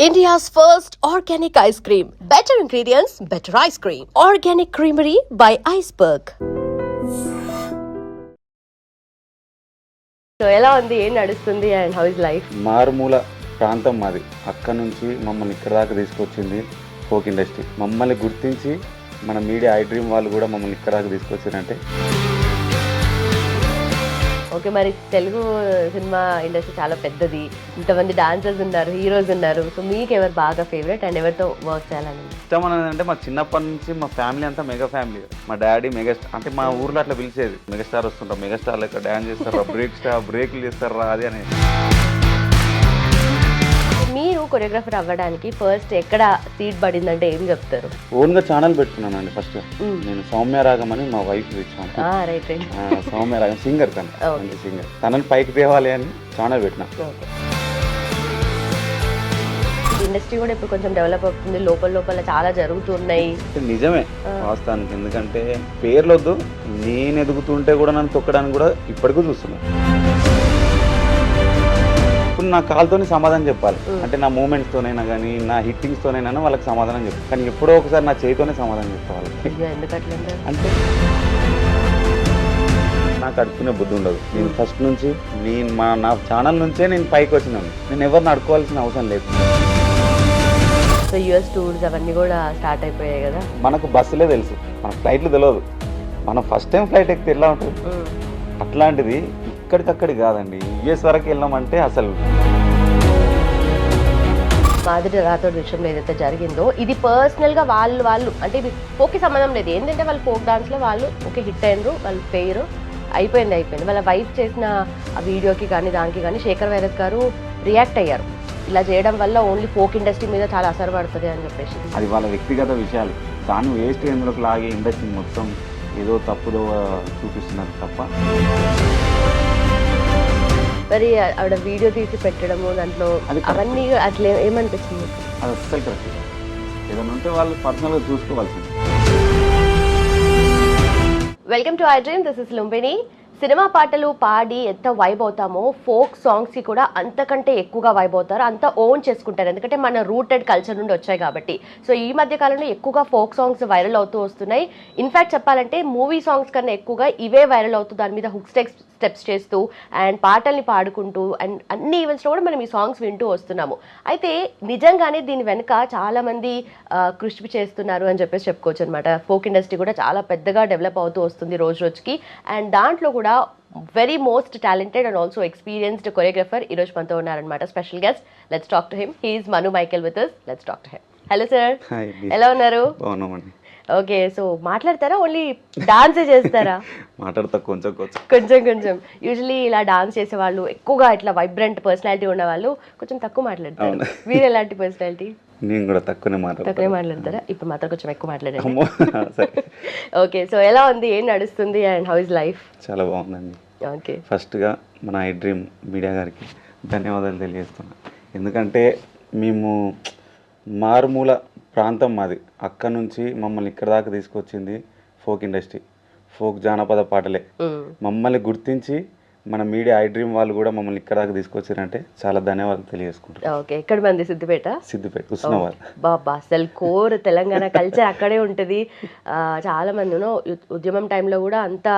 India's first organic ice cream. Better ingredients, better ice cream. Organic Creamery by Iceberg. So ఎలా ఉంది, ఏం నడుస్తుంది and how is life? మారుమూల ప్రాంతం మాది. అక్కడ నుంచి మమ్మల్ని ఇక్కడ దాకా తీసుకొచ్చింది ఫోక్ ఇండస్ట్రీ. మమ్మల్ని గుర్తించి మన మీడియా ఐ డ్రీమ్ వాళ్ళు కూడా మమ్మల్ని ఇక్కడ దాకా తీసుకొచ్చారంటే ఓకే, మరి తెలుగు సినిమా ఇండస్ట్రీ చాలా పెద్దది, ఇంతమంది డాన్సర్స్ ఉన్నారు, హీరోస్ ఉన్నారు. సో మీకు ఎవరు బాగా ఫేవరెట్ అండ్ ఎవరితో వర్క్ చేయాలని ఇష్టం అనేది? అంటే మా చిన్నప్పటి నుంచి మా ఫ్యామిలీ అంతా మెగా ఫ్యామిలీ. మా డాడీ మెగాస్టార్, అంటే మా ఊర్లో అట్లా పిలిచేది, మెగాస్టార్ వస్తుంటాం, మెగాస్టార్ లెక్క డ్యాన్స్ చేస్తారా, బ్రేక్లు చేస్తారా అది అనేది. మీరు కొరియోగ్రాఫర్ అవ్వడానికి ఫస్ట్ ఎక్కడ సీట్ పడిందంటే ఏం చెప్తారు? ఓన్గా ఛానల్ పెట్టుకున్నానండి ఫస్ట్. నేను సౌమ్య రాగం అని మా వైఫ్ ఇచ్చాను. Right right. సౌమ్య రాగం సింగర్, తను సింగర్, తనని పైకి తేవాలి అని ఛానల్ పెట్టినా. ఇండస్ట్రీ కూడా ఇప్పుడు కొంచెం డెవలప్ అవుతుంది, లోపల చాలా జరుగుతున్నాయి. నిజమే వాస్తవానికి, ఎందుకంటే పేర్లు వద్దు, నేను ఎదుగుతుంటే కూడా నన్ను తొక్కడానికి కూడా ఇప్పటికీ చూస్తున్నాను. ఇప్పుడు నా కాల్తోనే సమాధానం చెప్పాలి, అంటే నా మూమెంట్స్తోనైనా కానీ నా హిట్టింగ్స్తోనైనా వాళ్ళకి సమాధానం చెప్పాలి. కానీ ఎప్పుడో ఒకసారి నా చేతితోనే సమాధానం చెప్పాలి. అంటే నాకు అడుక్కునే బుద్ధి ఉండదు. నేను ఫస్ట్ నుంచి నా ఛానల్ నుంచే నేను పైకి వచ్చినాను. నేను ఎవరిని అడుకోవాల్సిన అవసరం లేదు. సో యూఎస్ టూర్స్ అవన్నీ కూడా స్టార్ట్ అయిపోయాయి కదా. మనకు బస్సులే తెలుసు, మన ఫ్లైట్లు తెలియదు. మనం ఫస్ట్ టైం ఫ్లైట్ ఎక్కితే ఎలా ఉంటుంది, అట్లాంటిది ఇక్కడికక్కడికి కాదండి, యుఎస్ వరకు వెళ్ళామంటే అసలు. మాధురి రాథోడ్ విషయంలో ఏదైతే జరిగిందో ఇది పర్సనల్గా వాళ్ళు అంటే ఇది ఫోక్కి సంబంధం లేదు. ఏంటంటే వాళ్ళు ఫోక్ డాన్స్లో వాళ్ళు ఓకే హిట్ అయినరు, వాళ్ళు పేరు అయిపోయింది. వాళ్ళ వైఫ్ చేసిన ఆ వీడియోకి కానీ దానికి కానీ శేఖర్ వైరస్ గారు రియాక్ట్ అయ్యారు. ఇలా చేయడం వల్ల ఓన్లీ ఫోక్ ఇండస్ట్రీ మీద చాలా అసలు పడుతుంది అని చెప్పేసి. అది వాళ్ళ వ్యక్తిగత విషయాలు, దాన్ని వేస్ట్ ఎందులోకి లాగే ఇండస్ట్రీ మొత్తం ఏదో తప్పుదో చూపిస్తున్నారు తప్ప. మరి ఆవిడ వీడియో తీసి పెట్టడము దాంట్లో అవన్నీ అట్లా ఏమనిపించింది? అది అస్సలు కరెక్ట్. ఏదైనా ఉంటే వాళ్ళు పర్సనల్గా చూసుకోవాల్సింది. Welcome to I dream, this is Lumbini. Cinema పాటలు పాడి ఎంత వైబ్ అవుతామో ఫోక్ సాంగ్స్కి కూడా అంతకంటే ఎక్కువగా వైబ్ అవుతారు, అంత ఓన్ చేసుకుంటారు. ఎందుకంటే మన రూటెడ్ కల్చర్ నుండి వచ్చాయి కాబట్టి. సో ఈ మధ్య కాలంలో ఎక్కువగా ఫోక్ సాంగ్స్ వైరల్ అవుతూ వస్తున్నాయి. ఇన్ఫ్యాక్ట్ చెప్పాలంటే మూవీ సాంగ్స్ కన్నా ఎక్కువగా ఇవే వైరల్ అవుతూ దాని మీద హుక్ స్టెప్స్ చేస్తూ అండ్ పాటల్ని పాడుకుంటూ అండ్ అన్ని ఈవెంట్స్లో కూడా మనం ఈ సాంగ్స్ వింటూ వస్తున్నాము. అయితే నిజంగానే దీని వెనుక చాలామంది కృషి చేస్తున్నారు అని చెప్పేసి చెప్పుకోవచ్చు అనమాట. ఫోక్ ఇండస్ట్రీ కూడా చాలా పెద్దగా డెవలప్ అవుతూ వస్తుంది రోజు రోజుకి. అండ్ దాంట్లో కూడా very most talented and also experienced choreographer ఈరోజు మనతో ఉన్నారనమాట. Special guest, let's talk to him. He is Manu Michael with us. Let's talk to him. Hello sir, ఎలా ఉన్నారు? ఓకే, సో మాట్లాడతారా, ఓన్లీ డాన్సే చేస్తారా? మాట్లాడతా కొంచెం. యూజువలీ ఇలా డాన్స్ చేసే వాళ్ళు ఎక్కువగా ఇట్లా వైబ్రెంట్ పర్సనాలిటీ ఉన్న వాళ్ళు కొంచెం తక్కువ మాట్లాడతారు. మీరు ఎలాంటి పర్సనాలిటీ? నేను కూడా తక్కువనే మాట్లాడతారా? ఇప్పుడు మాత్రం కొంచెం ఎక్కువ మాట్లాడారు. ఓకే, సో ఎలా ఉంది, ఏం నడుస్తుంది అండ్ హౌ ఇస్ లైఫ్? చాలా బాగుందండి. ఓకే, ఫస్ట్గా మన ఐ డ్రీమ్ మీడియా గారికి ధన్యవాదాలు తెలియజేస్తున్నా. ఎందుకంటే మేము మారుమూల ప్రాంతం మాది. అక్కడ నుంచి మమ్మల్ని ఇక్కడ దాకా తీసుకొచ్చింది ఫోక్ ఇండస్ట్రీ, ఫోక్ జానపద పాటలే. మమ్మల్ని గుర్తించి మన మీడియా ఐ డ్రీమ్ వాళ్ళు కూడా మమ్మల్ని ఇక్కడ దాకా తీసుకొచ్చారంటే చాలా ధన్యవాదాలు తెలియజేసుకుంటారు. ఓకే, ఎక్కడ మంది? సిద్దిపేట, హుస్నాబాద్. బాబా, అసలు కోర్ తెలంగాణ కల్చర్ అక్కడే ఉంటుంది. చాలా మంది ఉద్యమం టైంలో కూడా అంతా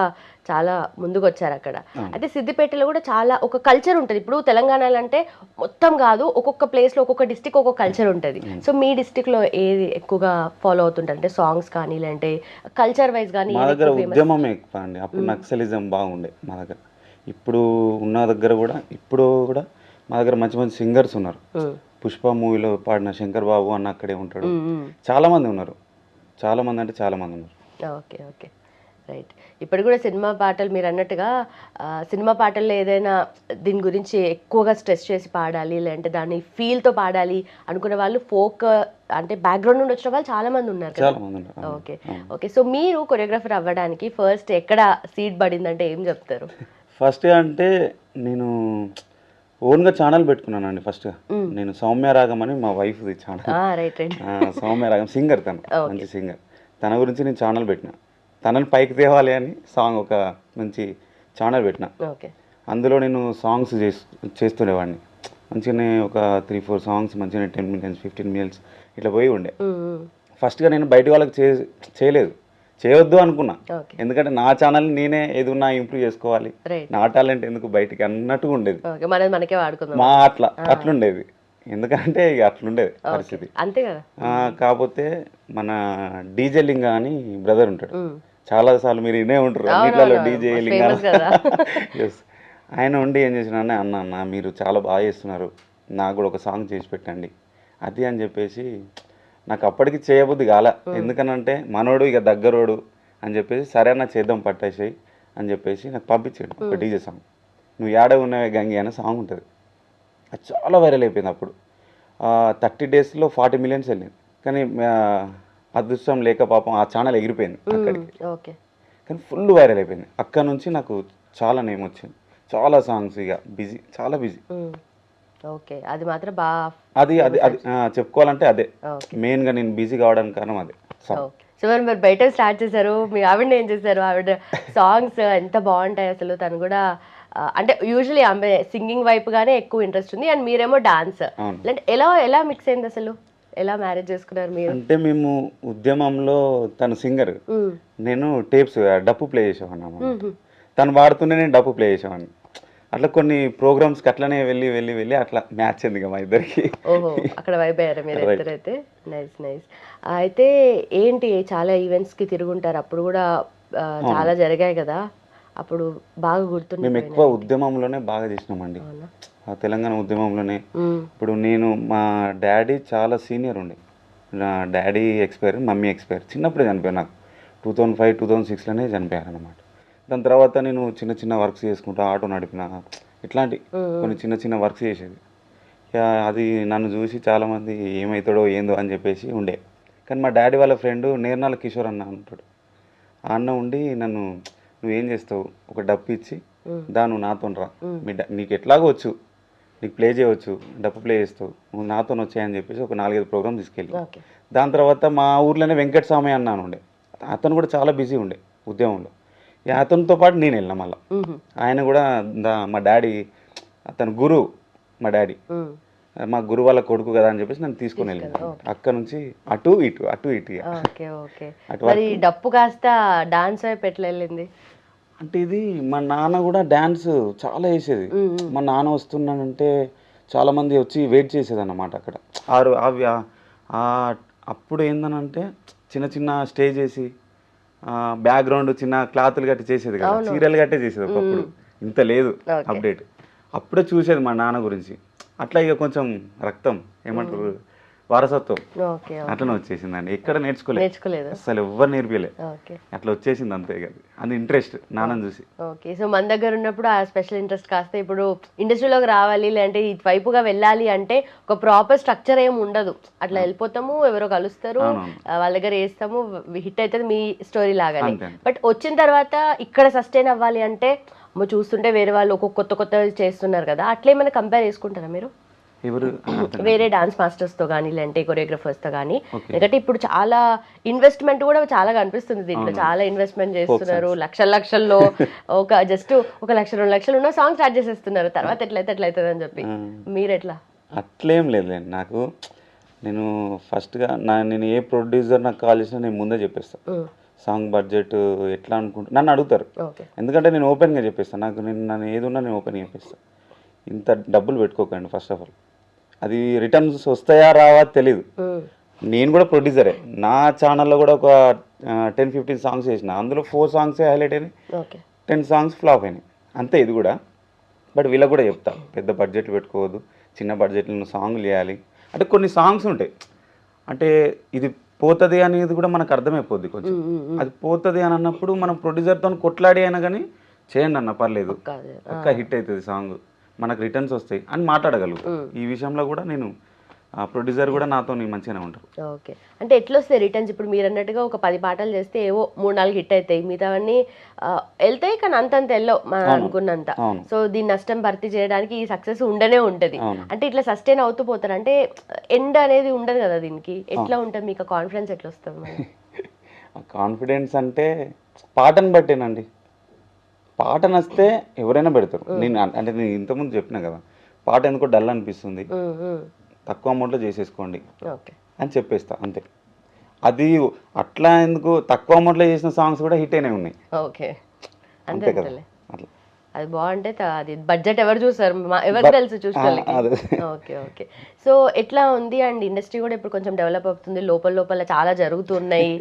చాలా ముందుకు వచ్చారు అక్కడ. అయితే సిద్దిపేటలో కూడా చాలా ఒక కల్చర్ ఉంటుంది. ఇప్పుడు తెలంగాణలో అంటే మొత్తం కాదు, ఒక్కొక్క ప్లేస్లో ఒక్కొక్క డిస్టిక్ ఒక్కొక్క కల్చర్ ఉంటుంది. సో మీ డిస్టిక్లో ఏది ఎక్కువగా ఫాలో అవుతుంటారు, అంటే సాంగ్స్ కానీ లేదంటే కల్చర్ వైజ్ కానీ? మా దగ్గర ఉద్యమమే ఎక్కువ అండి. అప్పుడు నక్సలిజం బాగుండే మా దగ్గర. ఇప్పుడు ఉన్న దగ్గర కూడా మా దగ్గర మంచి మంచి సింగర్స్ ఉన్నారు. పుష్ప మూవీలో పాడిన శంకర్ బాబు అన్న అక్కడే ఉంటాడు. చాలా మంది ఉన్నారు. Okay okay, right. ఇప్పుడు కూడా సినిమా పాటలు మీరు అన్నట్టుగా సినిమా పాటల్లో ఏదైనా దీని గురించి ఎక్కువగా స్ట్రెస్ చేసి పాడాలి, లేదంటే దాన్ని ఫీల్తో పాడాలి అనుకునే వాళ్ళు ఫోక్ అంటే బ్యాక్గ్రౌండ్ నుండి వచ్చిన వాళ్ళు చాలా మంది ఉన్నారు కదా. ఓకే, సో మీరు కొరియోగ్రాఫర్ అవ్వడానికి ఫస్ట్ ఎక్కడ సీట్ పడిందంటే ఏం చెప్తారు? ఫస్ట్ అంటే నేను ఓన్గా ఛానల్ పెట్టుకున్నానండి. ఫస్ట్గా నేను సౌమ్య రాగం అని మా వైఫ్ ఛానల్. సౌమ్య రాగం సింగర్, తను మంచి సింగర్. తన గురించి నేను ఛానల్ పెట్టిన, తనని పైకి తేవాలి అని సాంగ్ ఒక మంచి ఛానల్ పెట్టిన. అందులో నేను సాంగ్స్ చేస్తుండేవాడిని. మంచిగానే ఒక 3-4 సాంగ్స్ మంచిగానే 10 మిలియన్స్ 15 మిలియన్స్ ఇట్లా పోయి ఉండే. ఫస్ట్గా నేను బయట వాళ్ళకి చేయలేదు, చేయొద్దు అనుకున్నా. ఓకే ఎందుకంటే నా ఛానల్ నేనే ఏదన్నా ఇంప్రూవ్ చేసుకోవాలి, రైట్ నా టాలెంట్ ఎందుకు బయటికి అన్నట్టుగా ఉండేది. ఓకే మనది మనకే వాడుకుందాం మా అట్లుండేది, ఎందుకంటే ఇక అట్లుండేది పరిస్థితి. అంతే కదా. కాకపోతే మన డీజే లింగా అని బ్రదర్ ఉంటాడు, చాలా సార్లు మీరు ఇనే ఉంటారు అన్నిట్లలో డీజే లింగా. ఫేమస్ కదా. ఎస్, ఆయన ఉండి ఏం చేసిన అన్న మీరు చాలా బాగా చేస్తున్నారు, నాకు కూడా ఒక సాంగ్ చేసి పెట్టండి అది అని చెప్పేసి. నాకు అప్పటికి చేయబుద్ధి కాల, ఎందుకనంటే మనోడు ఇక దగ్గరోడు అని చెప్పేసి సరే అన్న చేద్దాం పట్టేసాయి అని చెప్పేసి నాకు పంపించాడు ఒక డీజే సాంగ్. నువ్వు ఏడ ఉన్నవే గంగి అనే సాంగ్ ఉంటుంది, అది చాలా వైరల్ అయిపోయింది. అప్పుడు 30 డేస్లో 40 మిలియన్స్ వెళ్ళింది. కానీ అదృష్టం లేక పాపం ఆ ఛానల్ ఎగిరిపోయింది అక్కడికి. ఓకే కానీ ఫుల్ వైరల్ అయిపోయింది. అక్కడ నుంచి నాకు చాలా నేమ్ వచ్చింది, చాలా సాంగ్స్, ఇక బిజీ, చాలా బిజీ. ఓకే అది మాత్రం బాగా అది అది అది చెప్పుకోవాలంటే అదే మెయిన్గా నేను బిజీ కావడానికి కారణం అదే సాంగ్. సో మరి బయట స్టార్ట్ చేశారు, మీ ఆవిడని ఏం చేశారు? ఆవిడ సాంగ్స్ ఎంత బాగుంటాయి అసలు. తను కూడా అంటే యూజువలీ ఆమె సింగింగ్ వైపు గానే ఎక్కువ ఇంట్రెస్ట్ ఉంది, అండ్ మీరేమో డాన్స్. అంటే ఎలా మిక్స్ అయింది అసలు, ఎలా మ్యారేజ్ చేసుకున్నారు మీరు? అంటే మేము ఉద్యమంలో తను సింగర్, నేను టేప్స్ డప్పు ప్లే చేసేవాడిని. తను పాడుతుంటే నేను డప్పు ప్లే చేసేవాడిని. అట్లా కొన్ని ప్రోగ్రామ్స్కి అట్లనే వెళ్ళి అట్లా మ్యాచ్ అయింది ఇక మా ఇద్దరికి. ఓహో అక్కడ వైబ్ అయ్యారు మీరు ఇద్దరైతే. Nice nice. అయితే ఏంటి చాలా ఈవెంట్స్కి తిరుగుంటారు, అప్పుడు కూడా చాలా జరిగాయి కదా, అప్పుడు బాగా గుర్తుంది. మేము ఎక్కువ ఉద్యమంలోనే బాగా చేసినామండి, ఆ తెలంగాణ ఉద్యమంలోనే. ఇప్పుడు నేను మా డాడీ చాలా సీనియర్ ఉండే, నా డాడీ ఎక్స్పైర్, మమ్మీ ఎక్స్పైర్, చిన్నప్పుడే చనిపోయారు. నాకు 2005-2006లోనే చనిపోయారు అనమాట. దాని తర్వాత నేను చిన్న వర్క్స్ చేసుకుంటా, ఆటో నడిపిన, ఇట్లాంటి కొన్ని చిన్న వర్క్స్ చేసేది. అది నన్ను చూసి చాలామంది ఏమవుతాడో ఏందో అని చెప్పేసి ఉండే. కానీ మా డాడీ వాళ్ళ ఫ్రెండ్ నేర్నాల కిషోర్ అన్న ఉంటాడు, ఆ అన్న ఉండి నన్ను నువ్వేం చేస్తావు, ఒక డప్పు ఇచ్చి నువ్వు నాతో రా, నీకు ఎట్లాగో వచ్చు, నీకు ప్లే చేయవచ్చు, డప్పు ప్లే చేస్తావు, నువ్వు నాతో వచ్చాయని చెప్పేసి ఒక 4-5 ప్రోగ్రామ్ తీసుకెళ్ళి. దాని తర్వాత మా ఊర్లోనే వెంకట స్వామి అన్న ఉండే, అతను కూడా చాలా బిజీ ఉండే ఉద్యమంలో. అతనితో పాటు నేను వెళ్ళిన మళ్ళీ. ఆయన కూడా మా డాడీ, అతను గురువు, మా డాడీ మా గురువు వాళ్ళ కొడుకు కదా అని చెప్పేసి నన్ను తీసుకొని వెళ్ళాను. అక్కడ నుంచి అటు ఇటు. మరి డప్పు కాస్త డాన్స్ వైపు ఎట్లా వెళ్ళింది? అంటే ఇది మా నాన్న కూడా డ్యాన్స్ చాలా వేసేది. మా నాన్న వస్తున్నానంటే చాలామంది వచ్చి వెయిట్ చేసేది అన్నమాట అక్కడ. అవి అప్పుడు ఏందనంటే చిన్న స్టేజ్ వేసి బ్యాక్గ్రౌండ్ చిన్న క్లాతులు గట్టి చేసేది కదా, సీరియల్ గట్టే చేసేది ఒకప్పుడు, ఇంత లేదు అప్డేట్. అప్పుడే చూసేది మా నాన్న గురించి. అట్లా ఇక కొంచెం రక్తం ఏమంటారు వారసత్వం అట్లనే వచ్చేసిందండి. ఎక్కడ నేర్చుకోలేదు అసలు, ఎవ్వరు నేర్పిలే, అట్లా వచ్చేసింది అంతే కదా, అది ఇంట్రెస్ట్ నాన్నని చూసి. ఓకే, సో మన దగ్గర ఉన్నప్పుడు ఆ స్పెషల్ ఇంట్రెస్ట్ కాస్త ఇప్పుడు ఇండస్ట్రీలోకి రావాలి, లేదంటే ఇటువైపుగా వెళ్ళాలి అంటే ఒక ప్రాపర్ స్ట్రక్చర్ ఏమి ఉండదు, అట్లా వెళ్ళిపోతాము, ఎవరో కలుస్తారు, వాళ్ళ దగ్గర వేస్తాము, హిట్ అవుతుంది మీ స్టోరీ లాగానే. బట్ వచ్చిన తర్వాత ఇక్కడ సస్టైన్ అవ్వాలి అంటే చూస్తుంటే వేరే వాళ్ళు ఒక్కొక్క కొత్త చేస్తున్నారు కదా, అట్లా ఏమైనా కంపేర్ చేసుకుంటారా మీరు వేరే డాన్స్ మాస్టర్స్ తో కానీ, లేదంటే కొరియోగ్రఫర్స్ తో కానీ? ఎందుకంటే ఇప్పుడు చాలా ఇన్వెస్ట్మెంట్ కూడా చాలా కనిపిస్తుంది దీంట్లో, చాలా ఇన్వెస్ట్మెంట్ చేస్తున్నారు, లక్షల్లో జస్ట్ 1-2 లక్షలు ఉన్న సాంగ్ స్టార్ట్ చేసేస్తున్నారు, తర్వాత ఎట్లయితే అని చెప్పి. మీరు ఎట్లా? అట్లేం లేదులేండి, నాకు నేను ఫస్ట్గా నేను ఏ ప్రొడ్యూసర్ నాకు కాల్ చేసినా నేను ముందే చెప్పేస్తాను సాంగ్ బడ్జెట్ ఎట్లా నన్ను అడుగుతారు, ఎందుకంటే నేను ఓపెన్గా చెప్పేస్తాను. నన్ను ఏది ఉన్నా నేను ఓపెన్గా చెప్పేస్తాను, ఇంత డబ్బులు పెట్టుకోకండి ఫస్ట్ ఆఫ్ ఆల్, అది రిటర్న్స్ వస్తాయా రావా తెలీదు. నేను కూడా ప్రొడ్యూసరే, నా ఛానల్లో కూడా ఒక 10-15 సాంగ్స్ చేసిన, అందులో 4 సాంగ్సే హైలైట్ అయినాయి, 10 సాంగ్స్ ఫ్లాప్ అయినాయి అంతే. ఇది కూడా బట్ వీళ్ళకి కూడా చెప్తా, పెద్ద బడ్జెట్లు పెట్టుకోవద్దు, చిన్న బడ్జెట్లో సాంగ్లు చేయాలి. అంటే కొన్ని సాంగ్స్ ఉంటాయి, అంటే ఇది పోతుంది అనేది కూడా మనకు అర్థమైపోద్ది కొంచెం. అది పోతుంది అని అన్నప్పుడు మనం ప్రొడ్యూసర్తో కొట్లాడి అయినా కానీ చేయండి అన్న పర్లేదు, ఒక్క హిట్ అవుతుంది సాంగ్, మనకు రిటర్న్స్ వస్తాయి అని మాట్లాడగలుగుతాం. ఈ విషయంలో కూడా నేను ప్రొడ్యూసర్ కూడా నాతో మంచిగానే ఉంటారు. ఓకే, అంటే ఎట్లా వస్తాయి రిటర్న్స్? ఇప్పుడు మీరు అన్నట్టుగా ఒక 10 పాటలు చేస్తే ఏవో 3-4 హిట్ అవుతాయి, మిగతావన్నీ వెళ్తాయి కానీ అంతంత వెళ్ళవు మనం అనుకున్నంత. సో దీని నష్టం భర్తీ చేయడానికి ఈ సక్సెస్ ఉండనే ఉంటది. అంటే ఇట్లా సస్టైన్ అవుతూ పోతారు, అంటే ఎండ్ అనేది ఉండదు కదా దీనికి. ఎట్లా ఉంటుంది మీకు కాన్ఫిడెన్స్, ఎట్లా వస్తుంది? కాన్ఫిడెన్స్ అంటే పాటను బట్టేనండి, పాట నస్తే ఎవరైనా పెడతారు. నేను ఇంతకుముందు చెప్పిన కదా, పాట ఎందుకో డల్ అనిపిస్తుంది, తక్కువ అమౌంట్లో చేసేసుకోండి ఓకే అని చెప్పేస్తా అంతే. అది అట్లా ఎందుకు తక్కువ అమౌంట్లో చేసిన సాంగ్స్ కూడా హిట్ అయినాయి ఉన్నాయి. ఓకే అంతే కదా అట్లా. అది బాగుంటే అది బడ్జెట్ ఎవరు చూసారు, ఎవరికి తెలుసు చూసుకోవాలి. Okay okay. సో ఎట్లా ఉంది అండ్ ఇండస్ట్రీ కూడా ఇప్పుడు కొంచెం డెవలప్ అవుతుంది, లోపల లోపల చాలా జరుగుతున్నాయి,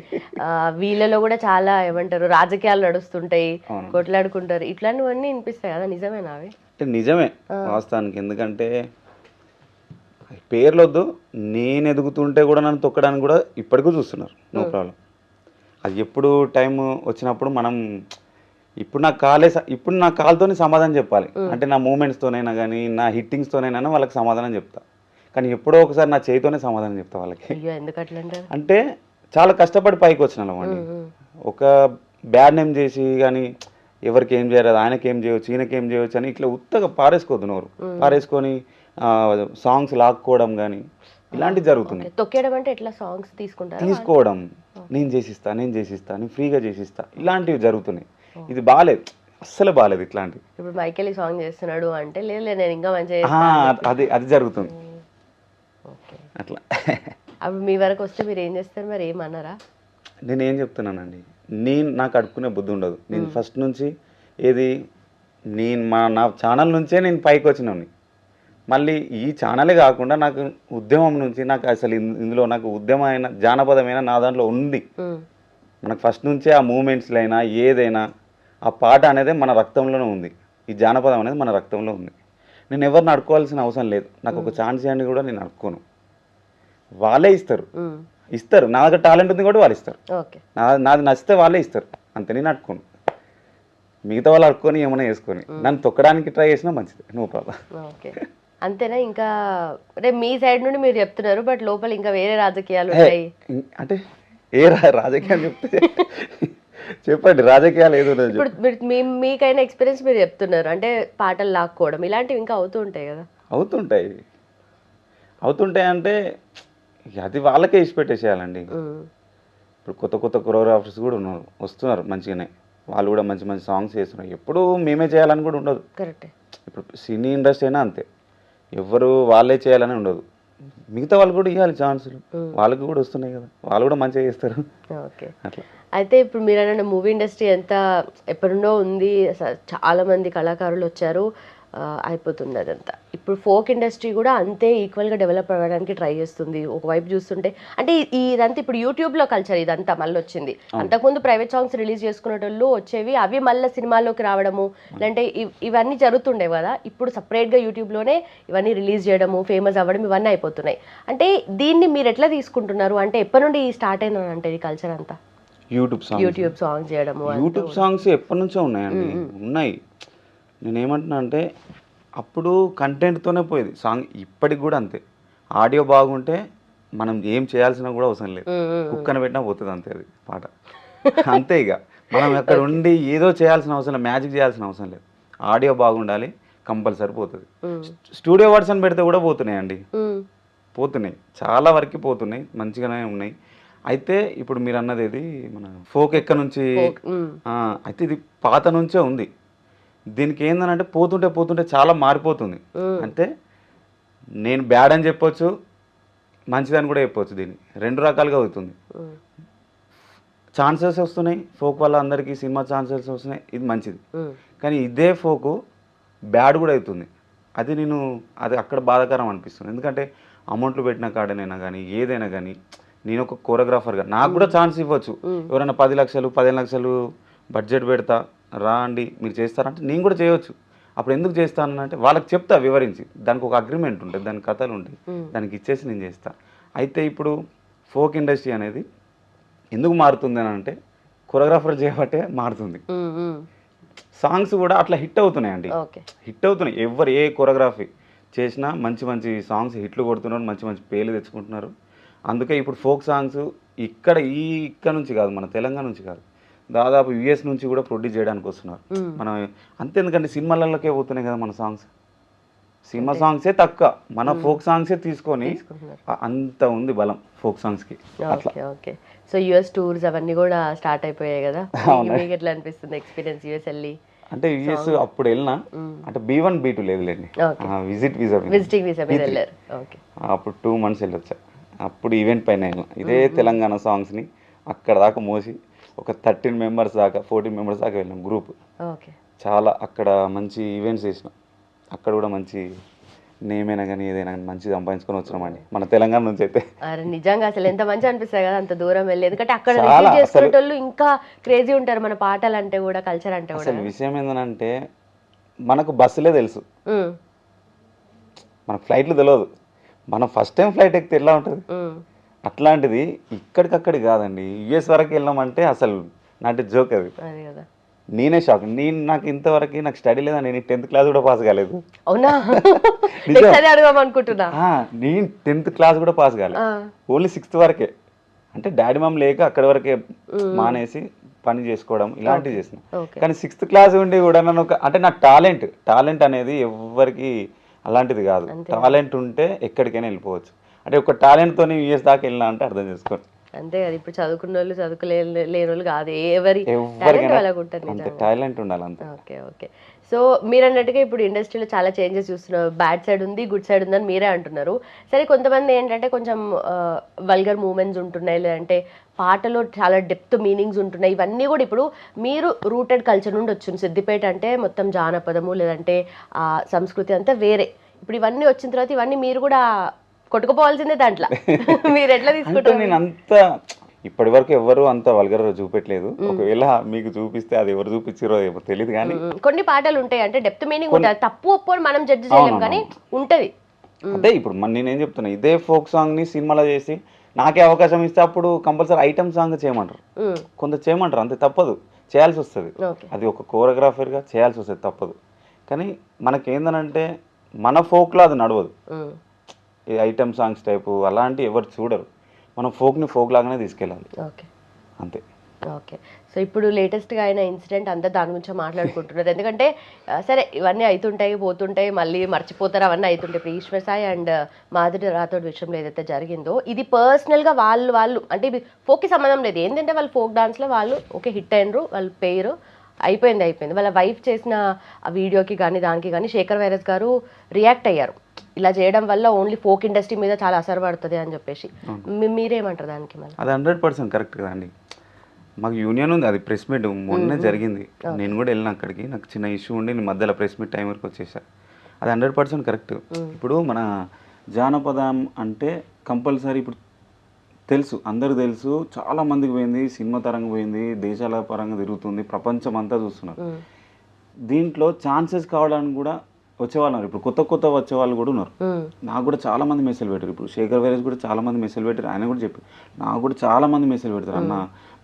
వీళ్ళలో కూడా చాలా ఏమంటారు రాజకీయాలు నడుస్తుంటాయి, కొట్లాడుకుంటారు, ఇట్లాంటివన్నీ వినిపిస్తాయి కదా, నిజమేనా అవి? అంటే నిజమే వాస్తవానికి. ఎందుకంటే పేర్లు వద్దు, నేను ఎదుగుతుంటే కూడా నన్ను తొక్కడానికి కూడా ఇప్పటికీ చూస్తున్నారు, నో ప్రాబ్లం. అది ఎప్పుడు టైం వచ్చినప్పుడు మనం ఇప్పుడు నా కాల్తోనే సమాధానం చెప్పాలి. అంటే నా మూమెంట్స్తోనైనా కానీ నా హిట్టింగ్స్తోనైనా వాళ్ళకి సమాధానం చెప్తా. కానీ ఎప్పుడో ఒకసారి నా చేతితోనే సమాధానం చెప్తా వాళ్ళకి. అంటే చాలా కష్టపడి పైకి వచ్చిన అండి. ఒక బ్యాడ్ నేమ్ చేసి కానీ ఎవరికి ఏం చేయరాదు, ఆయనకి ఏం చేయవచ్చు, ఈయనకి ఏం చేయవచ్చు అని ఇట్లా ఉత్తగా పారేసుకోవద్దు నోరు. పారేసుకొని సాంగ్స్ లాక్కోవడం కానీ ఇలాంటివి జరుగుతున్నాయి. తొక్కేయడం అంటే ఎట్లా సాంగ్స్ తీసుకోవడం, నేను చేసిస్తా నేను ఫ్రీగా చేసిస్తా, ఇలాంటివి జరుగుతున్నాయి. ఇది బాగాలేదు, అస్సలు బాగాలేదు ఇట్లాంటివి. ఇప్పుడు మైకేల్ సాంగ్ చేస్తున్నాడు అంటే లేదు నేను ఇంకా మంచిగా అది జరుగుతుంది అట్లా. అప్పుడు మీ వరకు వస్తే మీరు ఏం చేస్తారు మరి, ఏమన్నారా? నేను ఏం చెప్తున్నానండి, నాకు అడుక్కునే బుద్ధి ఉండదు. నేను ఫస్ట్ నుంచి నా ఛానల్ నుంచే నేను పైకి వచ్చినాను. మళ్ళీ ఈ ఛానలే కాకుండా నాకు ఉద్యమం నుంచి నాకు అసలు ఇందులో నాకు ఉద్యమమైన జానపదమైన నా దాంట్లో ఉంది. మనకు ఫస్ట్ నుంచే ఆ మూమెంట్స్లో అయినా ఏదైనా ఆ పాట అనేది మన రక్తంలోనే ఉంది, ఈ జానపదం అనేది మన రక్తంలో ఉంది. నేను ఎవరిని అడుక్కోవాల్సిన అవసరం లేదు. నాకు ఒక ఛాన్స్ ఇవ్వండి కూడా నేను అడుక్కోను, వాళ్ళే ఇస్తారు. నా దగ్గర టాలెంట్ ఉంది కూడా వాళ్ళు ఇస్తారు, నాది నచ్చితే వాళ్ళే ఇస్తారు అంతే. నేను అడుక్కోను, మిగతా వాళ్ళు అడుక్కొని ఏమైనా వేసుకొని నన్ను తొక్కడానికి ట్రై చేసినా మంచిది, నో ప్రాబ్లం. అంతేనా? ఇంకా అంటే మీ సైడ్ నుండి మీరు చెప్తున్నారు, బట్ లోపల ఇంకా వేరే రాజకీయాలు ఉంటాయి అంటే ఏ రాజకీయాలు చెప్తే చెప్పండి, రాజకీయాలు ఏదో. ఇప్పుడు మీకైనా ఎక్స్పీరియన్స్ మీరు చెప్తున్నారు అంటే పాటలు లాక్కోవడం ఇలాంటివి ఇంకా అవుతూ ఉంటాయి కదా? అవుతుంటాయి అంటే అది వాళ్ళకే ఇచ్చి పెట్టేసేయాలండి. ఇప్పుడు కొత్త కొరియోగ్రాఫర్స్ కూడా వస్తున్నారు మంచిగానే, వాళ్ళు కూడా మంచి మంచి సాంగ్స్ చేస్తున్నారు. ఎప్పుడు మేమే చేయాలని కూడా ఉండదు. కరెక్ట్. ఇప్పుడు సినీ ఇండస్ట్రీ అయినా అంతే, ఎవరు వాళ్ళే చేయాలని ఉండదు, మిగతా వాళ్ళు కూడా ఇవ్వాలి ఛాన్సులు. వాళ్ళకి కూడా వస్తున్నాయి కదా, వాళ్ళు కూడా మంచిగా చేస్తారు. ఓకే. అట్లా అయితే ఇప్పుడు మీరు అన్న మూవీ ఇండస్ట్రీ ఎంత ఎప్పుడుండో ఉంది, చాలా మంది కళాకారులు వచ్చారు, అయిపోతుంది అదంతా. ఇప్పుడు ఫోక్ ఇండస్ట్రీ కూడా అంతే ఈక్వల్గా డెవలప్ అవ్వడానికి ట్రై చేస్తుంది ఒకవైపు చూస్తుంటే. అంటే ఇదంతా ఇప్పుడు యూట్యూబ్లో కల్చర్ ఇదంతా మళ్ళీ వచ్చింది. అంతకుముందు ప్రైవేట్ సాంగ్స్ రిలీజ్ చేసుకునేటోళ్ళు వచ్చేవి, అవి మళ్ళీ సినిమాల్లోకి రావడము, లేదంటే ఇవన్నీ జరుగుతుండే కదా. ఇప్పుడు సపరేట్గా యూట్యూబ్లోనే ఇవన్నీ రిలీజ్ చేయడము, ఫేమస్ అవ్వడం, ఇవన్నీ అయిపోతున్నాయి. అంటే దీన్ని మీరు ఎట్లా తీసుకుంటున్నారు? అంటే ఎప్పటి నుండి స్టార్ట్ అయింది అంటే ఈ కల్చర్ అంతా? యూట్యూబ్ సాంగ్స్ చేయడము. యూట్యూబ్ సాంగ్స్ ఎప్పటి నుంచో ఉన్నాయండి, ఉన్నాయి. నేనేమంటున్నా అంటే అప్పుడు కంటెంట్తోనే పోయేది సాంగ్, ఇప్పటికి కూడా అంతే. ఆడియో బాగుంటే మనం ఏం చేయాల్సిన కూడా అవసరం లేదు, కుక్కన పెట్టినా పోతుంది అంతే అది పాట, అంతే. ఇక మనం అక్కడ ఉండి ఏదో చేయాల్సిన అవసరం లేదు, మ్యాజిక్ చేయాల్సిన అవసరం లేదు. ఆడియో బాగుండాలి, కంపల్సరీ పోతుంది. స్టూడియో వర్షన్ పెడితే కూడా పోతున్నాయండి, పోతున్నాయి, చాలా వరకు పోతున్నాయి, మంచిగానే ఉన్నాయి. అయితే ఇప్పుడు మీరు అన్నది ఏది మన ఫోక్ ఎక్కడ నుంచి, అయితే ఇది పాత నుంచే ఉంది. దీనికి ఏందనంటే పోతుంటే చాలా మారిపోతుంది. అంటే నేను బ్యాడ్ అని చెప్పొచ్చు, మంచిదని కూడా చెప్పొచ్చు. దీన్ని రెండు రకాలుగా అవుతుంది. ఛాన్సెస్ వస్తున్నాయి ఫోక్ వల్ల, అందరికీ సినిమా ఛాన్సెస్ వస్తున్నాయి, ఇది మంచిది. కానీ ఇదే ఫోకు బ్యాడ్ కూడా అవుతుంది. అది అక్కడ బాధాకరం అనిపిస్తుంది. ఎందుకంటే అమౌంట్లు పెట్టిన కాడనైనా కానీ ఏదైనా కానీ నేను ఒక కోరియోగ్రాఫర్గా నాకు కూడా ఛాన్స్ ఇవ్వచ్చు. ఎవరైనా 10 లక్షలు 15 లక్షలు బడ్జెట్ పెడతా, రా అండి మీరు చేస్తారంటే నేను కూడా చేయవచ్చు. అప్పుడు ఎందుకు చేస్తానంటే వాళ్ళకి చెప్తా వివరించి, దానికి ఒక అగ్రిమెంట్ ఉంటుంది, దానికి కథలు ఉంటాయి, దానికి ఇచ్చేసి నేను చేస్తా. అయితే ఇప్పుడు ఫోక్ ఇండస్ట్రీ అనేది ఎందుకు మారుతుంది అని అంటే కొరియోగ్రాఫర్ చేయబట్టే మారుతుంది. సాంగ్స్ కూడా అట్లా హిట్ అవుతున్నాయండి, హిట్ అవుతున్నాయి. ఎవరు ఏ కొరియోగ్రఫీ చేసినా మంచి మంచి సాంగ్స్ హిట్లు కొడుతున్నారు, మంచి మంచి పేర్లు తెచ్చుకుంటున్నారు. అందుకే ఇప్పుడు ఫోక్ సాంగ్స్ ఇక్కడ నుంచి కాదు, మన తెలంగాణ నుంచి కాదు, దాదాపు యుఎస్ నుంచి కూడా ప్రొడ్యూస్ చేయడానికి వస్తున్నారు. మనం అంతేందుకంటే సినిమాలలోకే పోతున్నాయి కదా మన సాంగ్స్, సినిమా సాంగ్సే తక్కువ, మన ఫోక్ సాంగ్సే తీసుకొని అంత ఉంది బలం ఫోక్ సాంగ్స్కి. ఓకే. సో యుఎస్ టూర్స్ అవన్నీ కూడా స్టార్ట్ అయిపోయాయి కదా, మీకు ఎట్లా అనిపిస్తుంది ఎక్స్పీరియన్స్ యుఎస్ వెళ్ళి? అంటే యుఎస్ అప్పుడు వెళ్ళినా అంటే B1 B2 లేదులేండి, విజిటింగ్ వీసా మీద వెళ్ళారు. ఓకే, అప్పుడు 2 months వెళ్ళొచ్చా. అప్పుడు ఈవెంట్ పైన వెళ్ళిన ఇదే తెలంగాణ సాంగ్స్ని అక్కడ దాకా మోసి ఒక 13 members దాకా 14 members దాకా వెళ్ళాం గ్రూప్. ఓకే, చాలా అక్కడ మంచి ఈవెంట్స్ చేసినాం. అక్కడ కూడా మంచి నేమైనా కానీ ఏదైనా కానీ మంచి సంపాదించుకొని వచ్చినామండి మన తెలంగాణ నుంచి అయితే. అరే నిజంగా అసలు ఎంత మంచి అనిపిస్తుంది కదా అంత దూరం వెళ్ళి, ఎందుకంటే అక్కడ చాలా రిసీవ్ చేసుకునే వాళ్ళు ఇంకా క్రేజీ ఉంటారు మన పాటలు అంటే కూడా, కల్చర్ అంటే కూడా. అసలు విషయం ఏంటంటే మనకు బస్సులే తెలుసు, మనకు ఫ్లైట్లు తెలియదు. మనం ఫస్ట్ టైం ఫ్లైట్ ఎక్కితే ఎలా ఉంటుంది, అట్లాంటిది ఇక్కడికక్కడి కాదండి. యుఎస్ వరకు వెళ్ళామంటే అసలు నాటి జోక్ అది. అది కదా, నేనే షాక్. నాకు ఇంతవరకు నాకు స్టడీ లేదా, నేను 10th క్లాస్ కూడా పాస్ కాలేదు. అవునా? నెక్స్ట్ అడగదాం అనుకుంటున్నా. నేను 10th క్లాస్ కూడా పాస్ కాలేదు, ఓన్లీ 6th వరకే. అంటే డాడీ మమ్మీ లేక అక్కడి వరకే మానేసి పని చేసుకోవడం ఇలాంటివి చేసిన. కానీ 6th క్లాస్ ఉండి కూడా నన్ను అంటే నా టాలెంట్ అనేది ఎవరికి అలాంటిది కాదు. టాలెంట్ ఉంటే ఎక్కడికైనా వెళ్ళిపోవచ్చు. అంటే ఒక టాలెంట్తో యూఎస్ దాకా వెళ్ళినా అంటే అర్థం చేసుకోండి. అంతే కదా, ఇప్పుడు చదువుకున్న వాళ్ళు లేని వాళ్ళు కాదు, టాలెంట్ ఉండాలి అంతే. Okay okay. సో మీరు అన్నట్టుగా ఇప్పుడు ఇండస్ట్రీలో చాలా చేంజెస్ చూస్తున్నారు. బ్యాడ్ సైడ్ ఉంది, గుడ్ సైడ్ ఉందని మీరే అంటున్నారు. సరే, కొంతమంది ఏంటంటే కొంచెం వల్గర్ మూమెంట్స్ ఉంటున్నాయి, లేదంటే పాటలో చాలా డెప్త్ మీనింగ్స్ ఉంటున్నాయి. ఇవన్నీ కూడా ఇప్పుడు మీరు రూటెడ్ కల్చర్ నుండి వచ్చింది. సిద్దిపేట అంటే మొత్తం జానపదము, లేదంటే సంస్కృతి అంతా వేరే. ఇప్పుడు ఇవన్నీ వచ్చిన తర్వాత ఇవన్నీ మీరు కూడా కొట్టుకుపోవాల్సిందే దాంట్లో. మీరు ఎట్లా తీసుకుంటారు? నేను అంత ఇప్పటి వరకు ఎవరు అంత వల్గర్ చూపెట్టలేదు. ఒకవేళ మీకు చూపిస్తే అది ఎవరు చూపించారో ఏమో తెలియదు. కానీ కొన్ని పాటలు ఉంటాయి అంటే డెప్త్ మీనింగ్ ఉంటుంది, తప్పు ఒప్పు మనం జడ్జి చేయలేం, కానీ ఉంటది. అంటే ఇప్పుడు నేనేం చెప్తున్నా, ఇదే ఫోక్ సాంగ్ ని సినిమాలో చేసి నాకే అవకాశం ఇస్తే అప్పుడు కంపల్సరీ ఐటమ్ సాంగ్ చేయమంటారు, కొంత చేయమంటారు, అంతే. తప్పదు, చేయాల్సి వస్తుంది. అది ఒక కోరియోగ్రాఫర్గా చేయాల్సి వస్తుంది, తప్పదు. కానీ మనకేందనంటే మన ఫోక్లో అది నడవదు. ఈ ఐటమ్ సాంగ్స్ టైపు అలాంటివి ఎవరు చూడరు. మనం ఫోక్ని ఫోక్ లాగానే తీసుకెళ్ళాలి, అంతే. ఓకే. సో ఇప్పుడు లేటెస్ట్గా అయిన ఇన్సిడెంట్ అంతా దాని గురించి మాట్లాడుకుంటున్నారు. ఎందుకంటే సరే ఇవన్నీ అవుతుంటాయి, పోతుంటాయి, మళ్ళీ మర్చిపోతారు, అవన్నీ అవుతుంటాయి. ఇప్పుడు ఈశ్వర్ సాయి అండ్ మాధురి రాథోడ్ విషయంలో ఏదైతే జరిగిందో, ఇది పర్సనల్గా వాళ్ళు అంటే ఇది ఫోక్కి సంబంధం లేదు. ఏంటంటే వాళ్ళు ఫోక్ డాన్స్లో వాళ్ళు ఓకే హిట్ అయినరు, వాళ్ళు పేరు అయిపోయింది. వాళ్ళ వైఫ్ చేసిన ఆ వీడియోకి కానీ దానికి కానీ శేఖర్ వైరస్ గారు రియాక్ట్ అయ్యారు. ఇలా చేయడం వల్ల ఓన్లీ ఫోక్ ఇండస్ట్రీ మీద చాలా అసలు పడుతుంది అని చెప్పేసి. మీరేమంటారు దానికి? మళ్ళీ అది 100% కరెక్ట్ కదండి. మాకు యూనియన్ ఉంది, అది ప్రెస్ మీట్ మొన్నే జరిగింది. నేను కూడా వెళ్ళిన అక్కడికి. నాకు చిన్న ఇష్యూ ఉండి నేను మధ్యలో ప్రెస్ మీట్ టైం వరకు వచ్చేసా. అది 100% కరెక్ట్. ఇప్పుడు మన జానపదం అంటే కంపల్సరీ ఇప్పుడు తెలుసు, అందరూ తెలుసు, చాలా మందికి పోయింది, సినిమా తరంగా పోయింది, దేశాల పరంగా తిరుగుతుంది, ప్రపంచం అంతా చూస్తున్నారు. దీంట్లో ఛాన్సెస్ కావడానికి కూడా వచ్చేవాళ్ళు ఉన్నారు. ఇప్పుడు కొత్త వచ్చేవాళ్ళు కూడా ఉన్నారు. నాకు కూడా చాలా మంది మెసేజ్ పెట్టారు. ఇప్పుడు శేఖర్ వైరస్ కూడా చాలా మంది మెసేజ్ పెట్టారు. ఆయన కూడా చెప్పారు, నాకు కూడా చాలా మంది మెసేజ్ పెడతారు, అన్న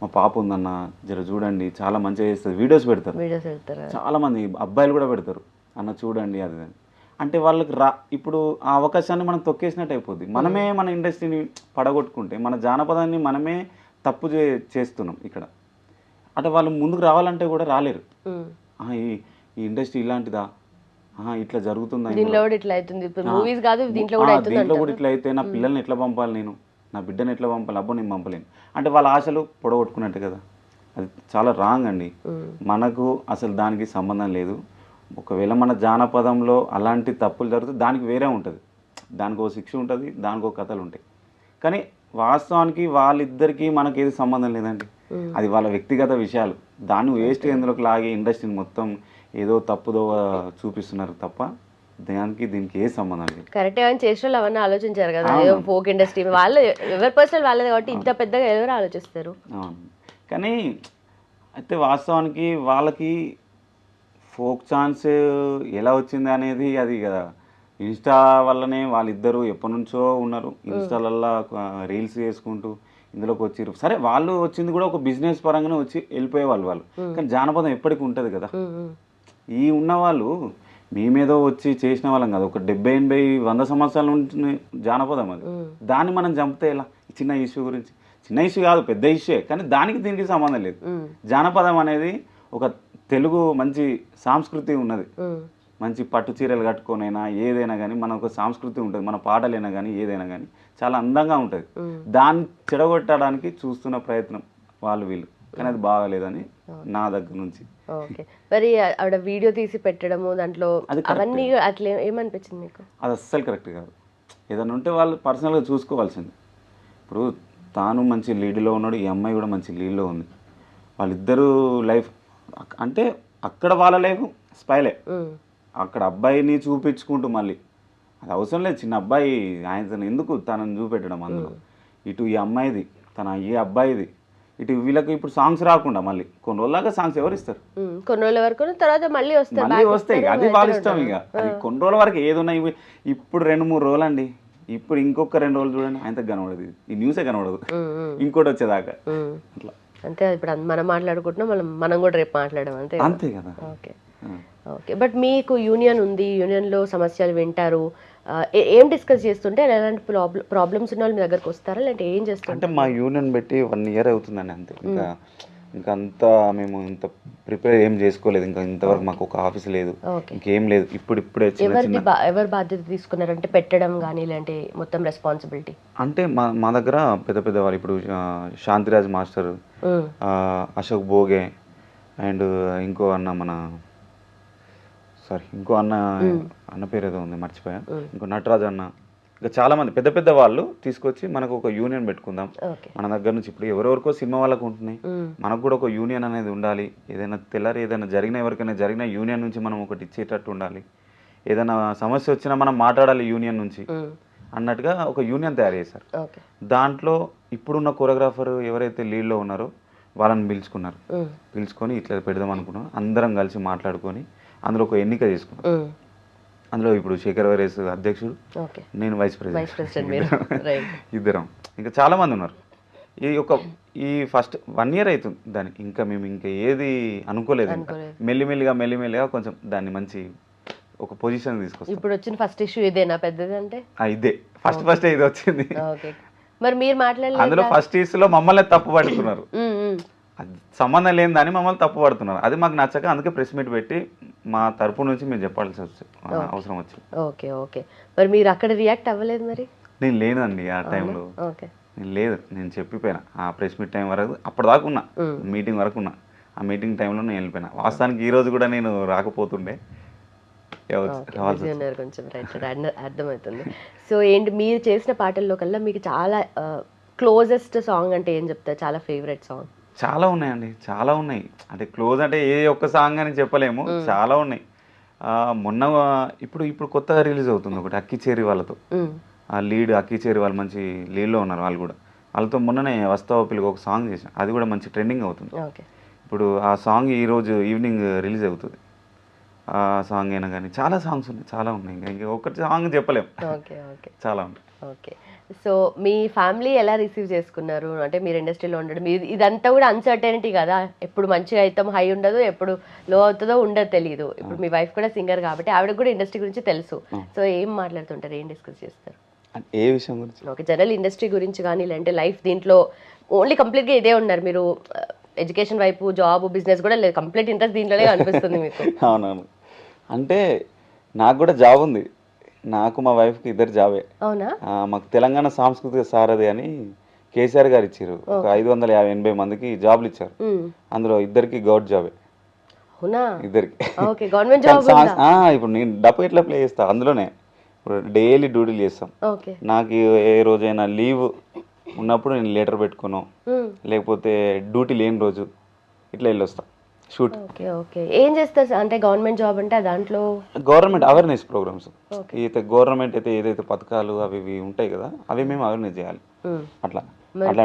మా పాప ఉందన్న జర చూడండి, చాలా మంచిగా చేస్తుంది, వీడియోస్ పెడతారు. చాలా మంది అబ్బాయిలు కూడా పెడతారు, అన్న చూడండి అది. అంటే వాళ్ళకి ఇప్పుడు ఆ అవకాశాన్ని మనం తొక్కేసినట్టు అయిపోద్ది. మనమే మన ఇండస్ట్రీని పడగొట్టుకుంటే మన జానపదాన్ని మనమే తప్పు చేస్తున్నాం ఇక్కడ. అంటే వాళ్ళు ముందుకు రావాలంటే కూడా రాలేరు. ఈ ఇండస్ట్రీ ఇలాంటిదా, ఇట్లా జరుగుతుందా, దీంట్లో కూడా ఇట్లా అయితే నా పిల్లల్ని ఎట్లా పంపాలి, నేను నా బిడ్డను ఎట్లా పంపాలి, అబ్బో నేను పంపలేను అంటే వాళ్ళ ఆశలు పొడగొట్టుకున్నట్టు కదా. అది చాలా రాంగ్ అండి. మనకు అసలు దానికి సంబంధం లేదు. ఒకవేళ మన జానపదంలో అలాంటి తప్పులు జరిగితే దానికి వేరే ఉంటుంది, దానికి ఒక శిక్ష ఉంటుంది, దానికి ఒక కథలు ఉంటాయి. కానీ వాస్తవానికి వాళ్ళిద్దరికీ మనకి ఏది సంబంధం లేదండి. అది వాళ్ళ వ్యక్తిగత విషయాలు. దాన్ని వేస్ట్ ఎందులోకి లాగి ఇండస్ట్రీని మొత్తం ఏదో తప్పుదో చూపిస్తున్నారు తప్ప దీనికి ఏ సంబంధం లేదు. కరెక్ట్. అని చేసిన అవన్నీ ఆలోచించారు కదా, ఫోక్ ఇండస్ట్రీ వాళ్ళు ఎవరి పర్సనల్ వాళ్ళది కాబట్టి ఇంత పెద్దగా ఎవరు ఆలోచిస్తారు. కానీ అయితే వాస్తవానికి వాళ్ళకి ఫోక్ ఛాన్స్ ఎలా వచ్చింది అనేది అది కదా, ఇన్స్టా వల్లనే వాళ్ళిద్దరూ ఎప్పటి నుంచో ఉన్నారు. ఇన్స్టాలల్లో రీల్స్ చేసుకుంటూ ఇందులోకి వచ్చిర్రు. సరే వాళ్ళు వచ్చింది కూడా ఒక బిజినెస్ పరంగానే వచ్చి వెళ్ళిపోయేవాళ్ళు వాళ్ళు. కానీ జానపదం ఎప్పటికీ ఉంటుంది కదా. ఈ ఉన్నవాళ్ళు మేమేదో వచ్చి చేసిన వాళ్ళం కదా, ఒక 70, 80, 100 సంవత్సరాల నుంచి జానపదం అది. దాన్ని మనం చంపితే ఎలా? చిన్న ఇష్యూ గురించి, చిన్న ఇష్యూ కాదు పెద్ద ఇష్యూ, కానీ దానికి దీనికి సంబంధం లేదు. జానపదం అనేది ఒక తెలుగు మంచి సంస్కృతి ఉన్నది. మంచి పట్టు చీరలు కట్టుకొనైనా ఏదైనా కానీ మన ఒక సంస్కృతి ఉంటుంది. మన పాటలైనా కానీ ఏదైనా కానీ చాలా అందంగా ఉంటుంది. దాన్ని చెడగొట్టడానికి చూస్తున్న ప్రయత్నం వాళ్ళు వీళ్ళు. కానీ అది బాగాలేదని నా దగ్గర నుంచి. ఓకే. మరి ఆవిడ వీడియో తీసి పెట్టడము దాంట్లో అది అవన్నీ అట్లా ఏమనిపించింది మీకు? అది అస్సలు కరెక్ట్ కాదు. ఏదైనా ఉంటే వాళ్ళు పర్సనల్గా చూసుకోవాల్సింది. ఇప్పుడు తాను మంచి లీడ్లో ఉన్నాడు, ఈ అమ్మాయి కూడా మంచి లీడ్లో ఉంది. వాళ్ళిద్దరూ లైఫ్ అంటే అక్కడ వాళ్ళ లైఫ్ స్పైలే. అక్కడ అబ్బాయిని చూపించుకుంటూ మళ్ళీ అది అవసరం లేదు. చిన్న అబ్బాయి ఆయన ఎందుకు తనని చూపెట్టడం అందులో. ఇటు ఈ అమ్మాయిది ఈ అబ్బాయిది, ఇటు వీళ్ళకి ఇప్పుడు సాంగ్స్ రాకుండా మళ్ళీ కొన్ని రోజులాగా సాంగ్స్ ఎవరు ఇస్తారు? కొన్ని రోజుల వరకు, తర్వాత మళ్ళీ వస్తాయి. అది వాళ్ళ ఇష్టం. ఇక అది కొన్ని రోజుల వరకు ఏది ఉన్నాయి. ఇప్పుడు 2-3 రోజులు అండి. ఇప్పుడు ఇంకొక 2 రోజులు చూడండి, ఆయనకు కనబడదు, ఈ న్యూసే కనబడదు ఇంకోటి వచ్చేదాకా. అట్లా అంతే. ఇప్పుడు మనం మాట్లాడుకుంటున్నాం, మనం కూడా రేపు మాట్లాడడం అంతే అంతే కదా. Okay okay. బట్ మీకు యూనియన్ ఉంది, యూనియన్లో సమస్యలు వింటారు, ఏం డిస్కస్ చేస్తుంటే ఎలాంటి ప్రాబ్లమ్స్ ఉన్న వాళ్ళు మీ దగ్గరకు వస్తారా, లేదంటే ఏం చేస్తుంటే? అంటే మా యూనియన్ పెట్టి 1 year అవుతుందండి అంతే. ఇంకా అంతా మేము ఇంత ప్రిపేర్ ఏం చేసుకోలేదు. ఇంకా ఇంతవరకు మాకు ఒక ఆఫీస్ లేదు, ఇంకేం లేదు. ఇప్పుడే ఎవరు బాధ్యత తీసుకున్నారు అంటే పెట్టడం కానీ, లేదంటే మొత్తం రెస్పాన్సిబిలిటీ? అంటే మా దగ్గర పెద్ద వాళ్ళు ఇప్పుడు శాంతిరాజ్ మాస్టర్, అశోక్ భోగే, అండ్ ఇంకో అన్న పేరు ఏదో ఉంది మర్చిపోయా, ఇంకో నటరాజ్ అన్న, ఇంకా చాలా మంది పెద్ద వాళ్ళు తీసుకొచ్చి మనకు ఒక యూనియన్ పెట్టుకుందాం మన దగ్గర నుంచి. ఇప్పుడు ఎవరెవరికో సినిమా వాళ్ళకు ఉంటున్నాయి, మనకు కూడా ఒక యూనియన్ అనేది ఉండాలి. ఏదైనా ఎవరికైనా జరిగిన యూనియన్ నుంచి మనం ఒకటి ఇచ్చేటట్టు ఉండాలి. ఏదైనా సమస్య వచ్చినా మనం మాట్లాడాలి యూనియన్ నుంచి అన్నట్టుగా ఒక యూనియన్ తయారు చేశారు. దాంట్లో ఇప్పుడున్న కొరియోగ్రాఫర్ ఎవరైతే లీడ్లో ఉన్నారో వాళ్ళని పిలుచుకొని ఇట్లా పెడదాం అనుకున్నాం. అందరం కలిసి మాట్లాడుకొని అందులో ఒక ఎన్నిక చేసుకున్నాం. అందులో ఇప్పుడు శేఖర్ వైరేస్ అధ్యక్షుడు, నేను వైస్ ప్రెసిడెంట్, ఇద్దరం. ఇంకా చాలా మంది ఉన్నారు. ఈ ఫస్ట్ 1 year అవుతుంది దాన్ని. మేము ఏది అనుకోలేదు. మెల్లిమెల్లిగా కొంచెం దాన్ని మంచి ఒక పొజిషన్ తీసుకొస్తాం. ఇప్పుడు వచ్చిన ఫస్ట్ ఇష్యూ ఇదేనా పెద్దది అంటే? ఇదే ఫస్ట్ ఇది వచ్చింది. మరి మీరు మాట్లాడలేదు అందులో ఫస్ట్ ఇష్యూలో మమ్మల్ని తప్పు పడుతున్నారు. అది సంబంధం లేని దాన్ని మమ్మల్ని తప్పు పడుతున్నారు. అది మాకు నచ్చక అందుకే ప్రెస్ మీట్ పెట్టి మా తరపు నుంచి మేము చెప్పాల్సి అవసరం వచ్చింది. ఓకే. మరి మీరు అక్కడ రియాక్ట్ అవ్వలేదు? మరి నేను లేనండి ఆ టైంలో. నేను చెప్పిపోయినా ఆ ప్రెస్ మీట్ టైం వరకు. అప్పటిదాకా ఉన్నా, మీటింగ్ వరకు ఉన్నా. ఆ మీటింగ్ టైంలో నేను వెళ్ళిపోయినా. వాస్తవానికి ఈ రోజు కూడా నేను రాకపోతుండే, కొంచెం అర్థమవుతుంది. సో ఏంటి మీరు చేసిన పాటల్లో కల్లా మీకు చాలా క్లోజెస్ట్ సాంగ్ అంటే ఏం చెప్తారు? చాలా ఫేవరెట్ సాంగ్? చాలా ఉన్నాయండి, చాలా ఉన్నాయి. అంటే క్లోజ్ అంటే ఏ ఒక్క సాంగ్ అని చెప్పలేము, చాలా ఉన్నాయి. మొన్న ఇప్పుడు కొత్తగా రిలీజ్ అవుతుంది ఒకటి అక్కిచేరి వాళ్ళతో. ఆ లీడ్ అక్కిచేరి వాళ్ళు మంచి లీడ్లో ఉన్నారు. వాళ్ళతో మొన్ననే వస్తావో పిల్లకి ఒక సాంగ్ చేసాను. అది కూడా మంచి ట్రెండింగ్ అవుతుంది. ఇప్పుడు ఆ సాంగ్ ఈరోజు ఈవినింగ్ రిలీజ్ అవుతుంది. ఆ సాంగ్ అయినా కానీ చాలా సాంగ్స్ ఉన్నాయి, చాలా ఉన్నాయి. ఇంకా ఒకటి సాంగ్ చెప్పలేము, చాలా ఉన్నాయి. ఓకే. సో మీ ఫ్యామిలీ ఎలా రిసీవ్ చేసుకున్నారు? అంటే మీరు ఇండస్ట్రీలో ఉండడం, ఇదంతా కూడా అన్సర్టెనిటీ కదా, ఎప్పుడు మంచిగా అవుతాం హై ఉండదు, ఎప్పుడు లో అవుతుందో ఉండదు తెలియదు. ఇప్పుడు మీ వైఫ్ కూడా సింగర్ కాబట్టి ఆవిడకి కూడా ఇండస్ట్రీ గురించి తెలుసు. సో ఏం మాట్లాడుతుంటారు, ఏం డిస్కస్ చేస్తారు? ఏ విషయం గురించి? ఓకే, జనరల్ ఇండస్ట్రీ గురించి కానీ, లేదంటే లైఫ్ దీంట్లో ఓన్లీ కంప్లీట్గా ఇదే ఉన్నారు మీరు, ఎడ్యుకేషన్ వైపు జాబ్ బిజినెస్ కూడా లేదు, కంప్లీట్ ఇంట్రెస్ట్ దీంట్లోనే అనిపిస్తుంది మీకు? అవునవును. అంటే నాకు కూడా జాబ్ ఉంది, నాకు మా వైఫ్కి ఇద్దరు జాబే. అవునా? మాకు తెలంగాణ సాంస్కృతిక సారథి అని కేసీఆర్ గారు ఇచ్చారు. ఒక 580 మందికి జాబ్లు ఇచ్చారు. అందులో ఇద్దరికి గవర్నమెంట్ జాబే. ఇద్దరికి ఇప్పుడు నేను డబ్బు ఎట్లా ప్లే చేస్తా అందులోనే. ఇప్పుడు డైలీ డ్యూటీలు చేస్తాం. నాకు ఏ రోజైనా లీవ్ ఉన్నప్పుడు నేను లెటర్ పెట్టుకున్నాం, లేకపోతే డ్యూటీ లేని రోజు ఇట్లా వెళ్ళొస్తాం షూట్. ఏం చేస్తారు అంటే గవర్నమెంట్ జాబ్ అంటే? దాంట్లో గవర్నమెంట్ అవేర్నెస్ ప్రోగ్రామ్స్, గవర్నమెంట్ అయితే ఏదైతే పథకాలు అవి ఉంటాయి కదా, అవి మేము అవేర్నెస్ చేయాలి. అట్లా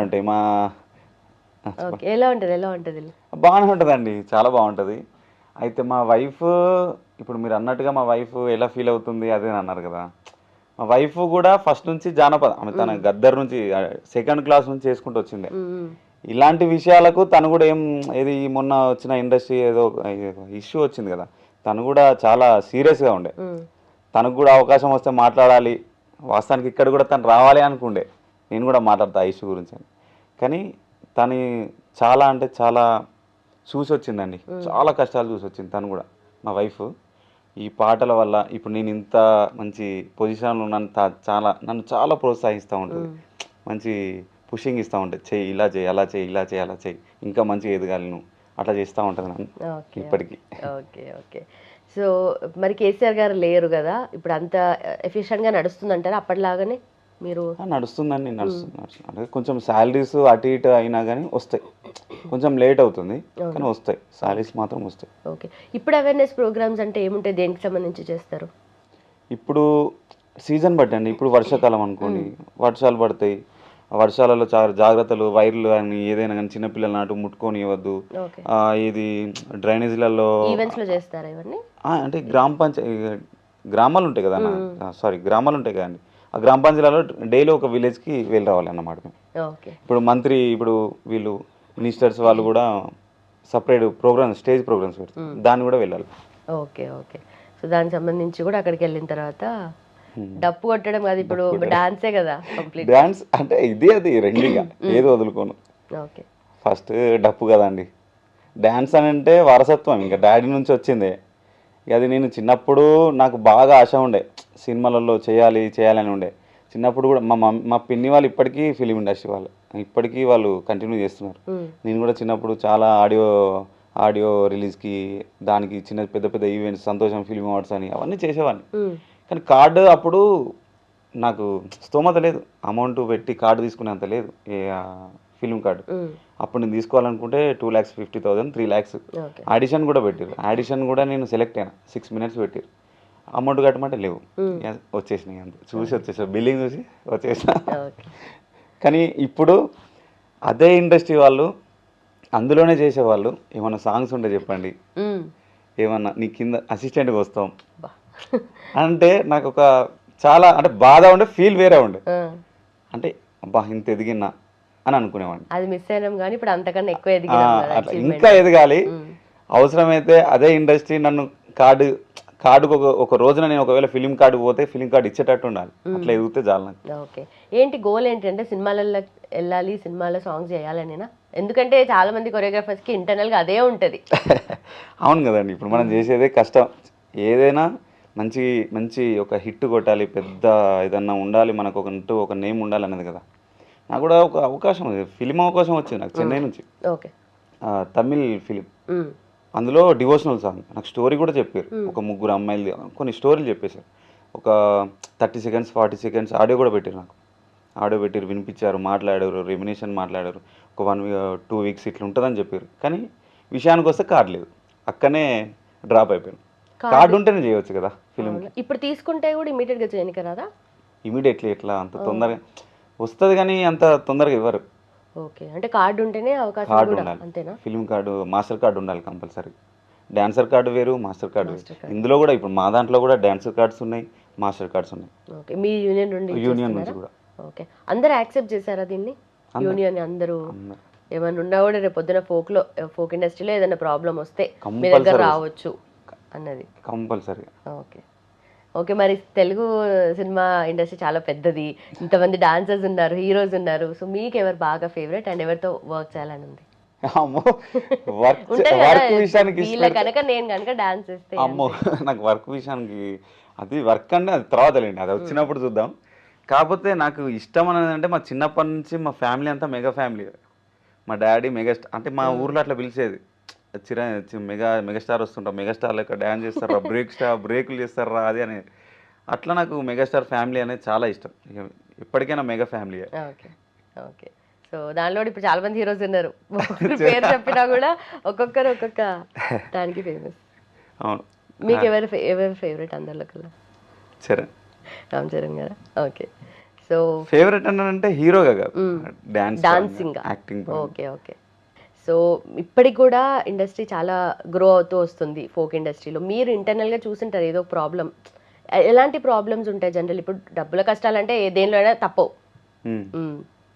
ఉంటాయి. ఎలా ఉంటుంది? బాగానే ఉంటుందండి, చాలా బాగుంటుంది. అయితే మా వైఫ్, ఇప్పుడు మీరు అన్నట్టుగా మా వైఫ్ ఎలా ఫీల్ అవుతుంది అదే అన్నారు కదా, మా వైఫ్ కూడా ఫస్ట్ నుంచి జానపదం, ఆమె తన గద్దర్ నుంచి 2nd క్లాస్ నుంచి చేసుకుంటూ వచ్చింది. ఇలాంటి విషయాలకు తను కూడా ఏది మొన్న వచ్చిన ఇండస్ట్రీ ఏదో ఇష్యూ వచ్చింది కదా, తను కూడా చాలా సీరియస్గా ఉండే. తనకు కూడా అవకాశం వస్తే మాట్లాడాలి, వాస్తవానికి ఇక్కడ కూడా తను రావాలి అనుకుండే, నేను కూడా మాట్లాడతా ఆ ఇష్యూ గురించి అని. కానీ తను చాలా అంటే చాలా చూసి వచ్చిందండి, చాలా కష్టాలు చూసి వచ్చింది తను కూడా, మా వైఫ్. ఈ పాటల వల్ల ఇప్పుడు నేను ఇంత మంచి పొజిషన్లో నన్ను చాలా ప్రోత్సహిస్తూ ఉంటుంది, మంచి పుషింగ్ ఇస్తూ ఉంటుంది, చెయ్యి ఇలా చేయి, అలా చేయి, ఇలా చేయి, అలా చేయి, ఇంకా మంచిగా ఎదగాలి నువ్వు, అట్లా చేస్తూ ఉంటుంది నన్ను ఓకే ఇప్పటికీ. Okay okay. సో మరి కేసీఆర్ గారు లేరు కదా, ఇప్పుడు అంత ఎఫిషియెంట్గా నడుస్తుందంటారా అప్పటిలాగానే మీరు? నడుస్తుందండి, నడుస్తుంది. అంటే కొంచెం శాలరీస్ అటు ఇటు అయినా కానీ వస్తాయి, కొంచెం లేట్ అవుతుంది కానీ వస్తాయి, శాలరీస్ మాత్రం వస్తాయి. ఓకే. ఇప్పుడు అవేర్నెస్ ప్రోగ్రామ్స్ అంటే ఏముంటాయి, దేనికి సంబంధించి చేస్తారు? ఇప్పుడు సీజన్ బట్టి అండి, ఇప్పుడు వర్షాకాలం అనుకోండి, వర్షాలు పడతాయి, ఆ వర్షాలలో చాలా జాగ్రత్తలు, వైర్లు కానీ ఏదైనా కానీ చిన్నపిల్లల నాటు ముట్టుకొని ఇవ్వద్దు. ఓకే. ఇది డ్రైనేజీలలో ఈవెంట్స్లో చేస్తారా ఇవన్నీ? అంటే గ్రామాలు ఉంటాయి కదా అన్న, సారీ గ్రామాలు ఉంటాయి కదండి, ఆ గ్రామ పంచాయతీలలో డైలీ ఒక విలేజ్కి వెళ్ళి రావాలి అన్నమాట మేము. ఓకే. ఇప్పుడు మంత్రి, ఇప్పుడు వీళ్ళు మినిస్టర్స్ వాళ్ళు కూడా సపరేట్ ప్రోగ్రామ్స్, స్టేజ్ ప్రోగ్రామ్స్ పెడతారు, దాన్ని కూడా వెళ్ళాలి. Okay okay. సో దానికి సంబంధించి కూడా అక్కడికి వెళ్ళిన తర్వాత డప్పు కొట్టడం కాదు, ఇప్పుడు డాన్సే కదా కంప్లీట్. డాన్స్ అంటే ఇది అది రెండుగా ఏది వదులుకోను. ఓకే. ఫస్ట్ డప్పు కదండి, డాన్స్ అని అంటే వారసత్వం, ఇంకా డాడీ నుంచి వచ్చిందే. ఇక అది నేను చిన్నప్పుడు నాకు బాగా ఆశ ఉండే, సినిమాలలో చేయాలని ఉండే. చిన్నప్పుడు కూడా మా పిన్ని వాళ్ళు ఇప్పటికీ ఫిలిం ఇండస్ట్రీ వాళ్ళు, ఇప్పటికీ వాళ్ళు కంటిన్యూ చేస్తున్నారు. నేను కూడా చిన్నప్పుడు చాలా ఆడియో రిలీజ్కి, దానికి పెద్ద పెద్ద ఈవెంట్స్, సంతోషం ఫిల్మ్ అవార్డ్స్ అని అవన్నీ చేసేవాడిని. కానీ కార్డు అప్పుడు నాకు స్తోమత లేదు, అమౌంట్ పెట్టి కార్డు తీసుకునేంత లేదు, ఫిల్మ్ కార్డు. అప్పుడు నేను తీసుకోవాలనుకుంటే 2,50,000, 3 lakhs. ఆడిషన్ కూడా పెట్టారు, ఆడిషన్ కూడా నేను సెలెక్ట్ అయినా, 6 minutes పెట్టారు. అమౌంట్ కట్టమంటే లేవు, వచ్చేసినాయి అంత వచ్చేసా, బిల్లింగ్ చూసి వచ్చేసా. కానీ ఇప్పుడు అదే ఇండస్ట్రీ వాళ్ళు అందులోనే చేసేవాళ్ళు, ఏమన్నా సాంగ్స్ ఉంటే చెప్పండి, ఏమన్నా నీ కింద అసిస్టెంట్గా వస్తాం అంటే నాకు ఒక చాలా అంటే బాధ ఉండే, ఫీల్ వేరే ఉండే, అంటే అబ్బా ఇంత ఎదిగినా అని అనుకునేవాడిని. అది మిస్ అయినాం కానీ ఇప్పుడు అంతకన్నా ఎక్కువ ఎదిగినాం కదా, అట్లా ఇంకా ఎదగాలి. అవసరమైతే అదే ఇండస్ట్రీ నన్ను కార్డుకు ఒక రోజున నేను ఒకవేళ ఫిలిం కార్డు పోతే ఫిలిం కార్డు ఇచ్చేటట్టు ఉండాలి, అట్లా ఎదిగితే చాలు నాకు. ఓకే. ఏంటి గోల్ ఏంటంటే సినిమాలలో వెళ్ళాలి, సినిమాలో సాంగ్స్ చేయాలనేనా? ఎందుకంటే చాలా మంది కొరియోగ్రాఫర్స్కి ఇంటర్నల్గా అదే ఉంటుంది. అవును కదండి, ఇప్పుడు మనం చేసేదే కష్టం, ఏదైనా మంచి మంచి ఒక హిట్ కొట్టాలి, పెద్ద ఏదన్నా ఉండాలి, మనకు ఒక నేమ్ ఉండాలి అనేది కదా. నాకు కూడా ఒక అవకాశం, ఫిలిం అవకాశం వచ్చింది నాకు చెన్నై నుంచి. ఓకే. తమిళ్ ఫిలిం, అందులో డివోషనల్ సాంగ్, నాకు స్టోరీ కూడా చెప్పారు, ఒక 3 అమ్మాయిలు కొన్ని స్టోరీలు చెప్పేశారు, ఒక 30 seconds 40 seconds ఆడియో కూడా పెట్టారు, నాకు ఆడియో పెట్టారు, వినిపించారు, మాట్లాడారు, రెమ్యునేషన్ మాట్లాడారు, ఒక 1-2 weeks ఇట్లా ఉంటుందని చెప్పారు. కానీ విషయానికి వస్తే కార్డు లేదు, అక్కనే డ్రాప్ అయిపోయాను. కార్డు ఉంటేనే చేయవచ్చు కదా ఫిలిం. ఇప్పుడు తీసుకుంటే కూడా ఇమీడియట్గా చేయనికి రాదా? ఇమీడియట్లీ ఎట్లా అంత తొందరగా వస్తుంది, కానీ అంత తొందరగా ఇవ్వరు. ఓకే. అంటే కార్డు ఉంటేనే అవకాశం కార్డు కూడా ఉండాలి, అంతేనా? ఫిలిం కార్డు, మాస్టర్ కార్డు ఉండాలి కంపల్సరీ. డాన్సర్ కార్డు వేరు, మాస్టర్ కార్డు వేరు. ఇందులో కూడా ఇప్పుడు మా దాంట్లో కూడా డాన్సర్ కార్డ్స్ ఉన్నాయి, మాస్టర్ కార్డ్స్ ఉన్నాయి. ఓకే. మీ యూనియన్ నుంచి కూడా. ఓకే. అందరూ యాక్సెప్ట్ చేశారా దీన్ని, యూనియన్ అందరూ? ఏమైనా ఉన్నా కూడా రేపు పొద్దున ఫోక్ ఇండస్ట్రీలో ఏదైనా ప్రాబ్లం వస్తే మీ దగ్గర రావచ్చు అన్నది కంపల్సరీ. Okay okay. మరి తెలుగు సినిమా ఇండస్ట్రీ చాలా పెద్దది, ఇంతమంది డాన్సర్స్ ఉన్నారు, హీరోస్ ఉన్నారు. సో మీకు ఎవరు బాగా ఫేవరెట్ అండ్ ఎవరితో వర్క్ చేయాలని ఉంది? కనుక నేను కనుక డాన్స్ చేస్తే అమ్మో, నాకు వర్క్ విషయానికి అది వర్క్ అంటే అది తర్వాత లేండి, అది వచ్చినప్పుడు చూద్దాం. కాకపోతే నాకు ఇష్టం అనేది అంటే మా చిన్నప్పటి నుంచి మా ఫ్యామిలీ అంతా మెగా ఫ్యామిలీ. మా డాడీ మెగాస్టార్, అంటే మా ఊర్లో అట్లా పిలిచేది, మెగాస్టార్ వస్తుంటాం, మెగాస్టార్ లెక్క డ్యాన్స్ చేస్తారా, బ్రేకులు చేస్తారా అది అనేది. అట్లా నాకు మెగాస్టార్ ఫ్యామిలీ అనేది చాలా ఇష్టం, ఎప్పటికైనా mega family. Okay okay. So దానిలో ఇప్పుడు చాలా మంది హీరోస్ ఉన్నారు, పేరు చెప్పినా కూడా ఒక్కొక్కరు ఒక్కొక్క దానికి ఫేమస్. అవును. మీకు ఎవరు ఫేవరెట్ అందరిలో కల్లా? రామ్ చరణ్ గారా? ఓకే. సో ఫేవరెట్ అంటే హీరోగా కాదు, dancing, acting. Okay okay. So ఇప్పటికి కూడా ఇండస్ట్రీ చాలా గ్రో అవుతూ వస్తుంది ఫోక్ ఇండస్ట్రీలో. మీరు ఇంటర్నల్గా చూసింటారు ఏదో ప్రాబ్లం, ఎలాంటి ప్రాబ్లమ్స్ ఉంటాయి జనరల్? ఇప్పుడు డబ్బుల కష్టాలంటే దేనిలో అయినా తప్పవు,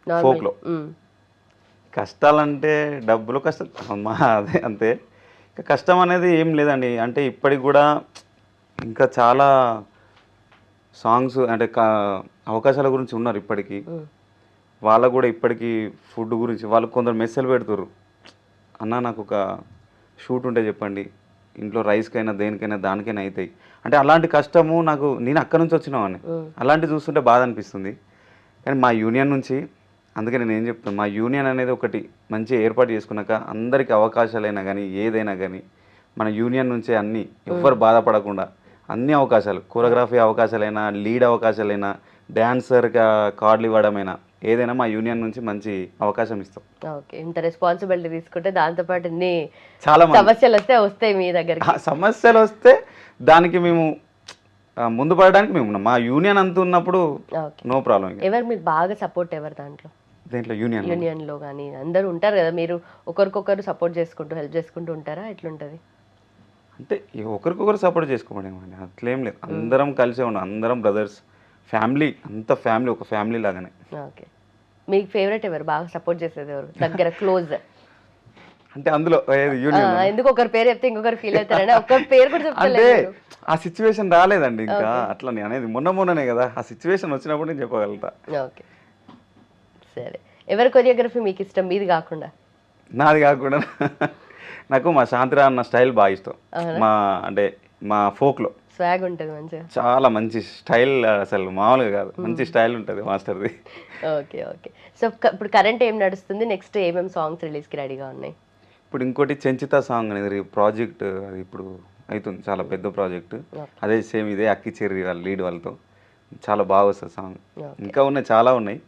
ఫోక్లో కష్టాలంటే డబ్బులు కష్టాలు అదే అంతే, కష్టం అనేది ఏం లేదండి. అంటే ఇప్పటికి కూడా ఇంకా చాలా సాంగ్స్ అంటే అవకాశాల గురించి ఉన్నారు ఇప్పటికీ, వాళ్ళకు కూడా ఇప్పటికీ ఫుడ్ గురించి వాళ్ళు కొందరు మెసేజ్ పెడుతుర్రు, అన్న నాకు ఒక షూట్ ఉంటే చెప్పండి, ఇంట్లో రైస్కైనా దేనికైనా దానికైనా అవుతాయి అంటే. అలాంటి కష్టము నాకు, నేను అక్కడ నుంచి వచ్చినామని అలాంటివి చూస్తుంటే బాధ అనిపిస్తుంది. కానీ మా యూనియన్ నుంచి అందుకే నేను ఏం చెప్తాను, మా యూనియన్ అనేది ఒకటి మంచి ఏర్పాటు చేసుకున్నాక అందరికి అవకాశాలైనా కానీ ఏదైనా కానీ మన యూనియన్ నుంచే అన్నీ ఎవ్వరు బాధపడకుండా అన్ని అవకాశాలు, కోరియోగ్రఫీ అవకాశాలైనా, లీడ్ అవకాశాలైనా, డ్యాన్సర్గా కార్డులు ఇవ్వడమైనా ఏదైనా మా యూనియన్ నుంచి మంచి అవకాశం ఇస్తాం. ఓకే, ఇంత రెస్పాన్సిబిలిటీ తీసుకుంటే దాంతోపాటు ఎన్ని చాలా సమస్యలు వస్తాయి మీ దగ్గర. సమస్యలు వస్తే దానికి మేము ముందు పడడానికి మేము ఉన్నాం. మా యూనియన్ అంత ఉన్నప్పుడు నో ప్రాబ్లం. ఎవరు మీకు బాగా సపోర్ట్ ఎవరు దాంట్లో? దేంట్లో? యూనియన్లో కానీ అందరూ ఉంటారు కదా, మీరు ఒకరికొకరు సపోర్ట్ చేసుకుంటూ హెల్ప్ చేసుకుంటూ ఉంటారా? ఎట్లుంటుంది? అంటే ఒకరికొకరు సపోర్ట్ చేసుకోమండి, అట్లేం లేదు. అందరం కలిసే ఉన్నాం, అందరం బ్రదర్స్, ఫ్యామిలీ, అంత ఫ్యామిలీ, ఒక ఫ్యామిలీ లాగానే. ఓకే, మీకు ఫేవరెట్ ఎవరు, బాగా సపోర్ట్ చేసేది ఎవరు దగ్గర క్లోజ్? అంటే అందులో యూనియన్ ఎందుకు ఒకరి పేరు చెప్తే ఇంకొకరు ఫీల్ అవుతారని ఒకరి పేరు కూడా అంటే చెప్తలేదు. ఆ సిచ్యువేషన్ రాలేదండి ఇంకా, అట్లా నేను అనేది మొన్ననే కదా, ఆ సిచ్యువేషన్ వచ్చినప్పుడు నేను చెప్పగలుగుతా. ఓకే, సరే. ఎవరి కొరియోగ్రఫీ మీకు ఇష్టం మీది కాకుండా? నాది కాకుండా నాకు మా శాంతిరా అన్న స్టైల్ బాగా ఇష్టం. అంటే మా ఫోక్లో స్వాగ్ ఉంటుంది మంచిగా, చాలా మంచి స్టైల్, అసలు మామూలుగా కాదు, మంచి స్టైల్ ఉంటుంది మాస్టర్ది. Okay okay. సో ఇప్పుడు కరెంట్ ఏం నడుస్తుంది, నెక్స్ట్ ఏమేమి సాంగ్స్ రిలీజ్కి రెడీగా ఉన్నాయి? ఇప్పుడు ఇంకోటి చెంచితా సాంగ్ అనేది ప్రాజెక్ట్, అది ఇప్పుడు అవుతుంది, చాలా పెద్ద ప్రాజెక్ట్. అదే సేమ్ ఇదే అక్కి చెర్రి వాళ్ళ లీడ్ వాళ్ళతో చాలా బాగా వస్తుంది సాంగ్. ఇంకా ఉన్నాయి, చాలా ఉన్నాయి.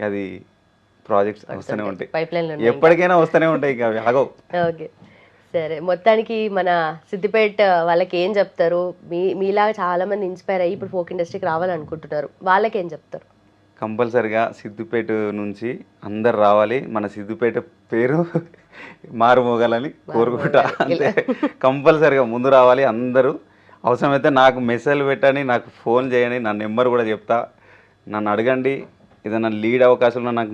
అది ప్రాజెక్ట్స్ వస్తూనే ఉంటాయి, పైప్లైన్లో ఎప్పటికైనా వస్తూనే ఉంటాయి, ఇక అవి ఆగవు. ఓకే, సరే. మొత్తానికి మన సిద్దిపేట వాళ్ళకి ఏం చెప్తారు? మీలాగా చాలా మంది ఇన్స్పైర్ అయ్యి ఇప్పుడు ఫోక్ ఇండస్ట్రీకి రావాలనుకుంటున్నారు, వాళ్ళకి ఏం చెప్తారు? కంపల్సరిగా సిద్దిపేట నుంచి అందరు రావాలి, మన సిద్దిపేట పేరు మారుమోగాలని కోరుకుంటా. అంతే, కంపల్సరిగా ముందు రావాలి అందరూ. అవసరమైతే నాకు మెసేజ్ పెట్టండి, నాకు ఫోన్ చేయండి, నా నెంబర్ కూడా చెప్తా, నన్ను అడగండి. ఏదైనా లీడ్ అవకాశంలో నాకు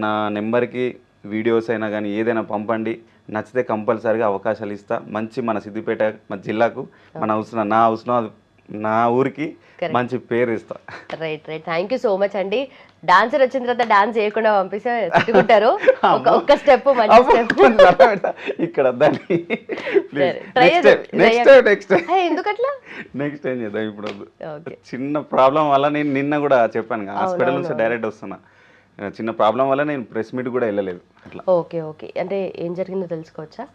నా నెంబర్కి వీడియోస్ అయినా కానీ ఏదైనా పంపండి, నచ్చితే కంపల్సరిగా అవకాశాలు ఇస్తా. మంచి మన సిద్దిపేట, మన జిల్లాకు, నా ఊరికి మంచి పేరు ఇస్తా. Right right, thank you so much అండి. డాన్సర్ వచ్చిన తర్వాత డాన్స్ చేయకుండా పంపిస్తే తిట్టుకుంటారు. ఒక్క స్టెప్ మంచి స్టెప్ ఇక్కడ ఎందుకట్లా? నెక్స్ట్ ఏం చేద్దాం, ఇప్పుడు చిన్న ప్రాబ్లం వల్ల నేను నిన్న కూడా చెప్పాను, హాస్పిటల్ నుంచి డైరెక్ట్ వస్తున్నా, చిన్న ప్రాబ్లం వల్ల నేను ప్రెస్ మీట్ కూడా వెళ్ళలేదు. అట్లా. ఓకే ఓకే, అంటే ఏం జరిగిందో తెలుసుకోవచ్చా?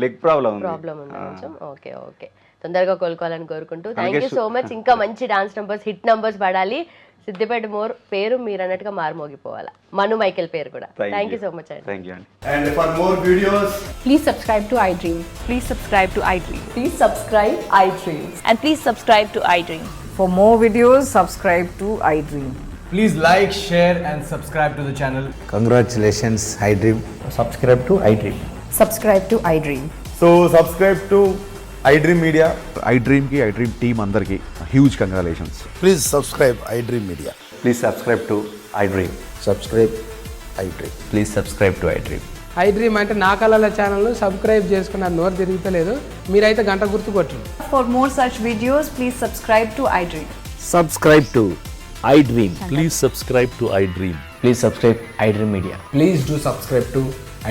లెగ్ ప్రాబ్లం ఉంది కొంచెం. ఓకే ఓకే, తొందరగా కోలుకోవాలని కోరుకుంటూ థ్యాంక్ యూ సో మచ్. ఇంకా మంచి డాన్స్ నంబర్స్, హిట్ నంబర్స్ పడాలి. సిద్దిపేట పేరు మీరు అన్నట్టుగా మారుమోగిపోవాలా, మను మైకేల్ పేరు కూడా. థ్యాంక్ యూ సో మచ్ అండి. థ్యాంక్ యూ అండి. And for more videos, please subscribe to iDream. Please subscribe to iDream. Please subscribe iDream. And please subscribe to iDream. For more videos, subscribe to iDream. please like, share and subscribe to the channel. Congratulations, iDream. Subscribe to iDream. Subscribe to iDream. So subscribe to iDream Media. iDream ki iDream team andarki huge congratulations. Please subscribe iDream Media. Please subscribe to iDream. Subscribe iDream. Please subscribe to iDream. iDream అంటే నా కళల channel subscribe చేసుకున్న నోరు తిరుగుతలేదు, మీరైతే గంట గుర్తు కొట్టండి. For more such videos, please subscribe to iDream. Subscribe to iDream. Please subscribe to iDream. Please subscribe iDream Media. Please do subscribe to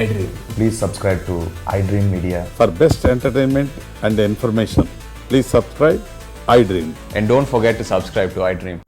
iDream. Please subscribe to iDream Media. For best entertainment and information, please subscribe iDream. And don't forget to subscribe to iDream.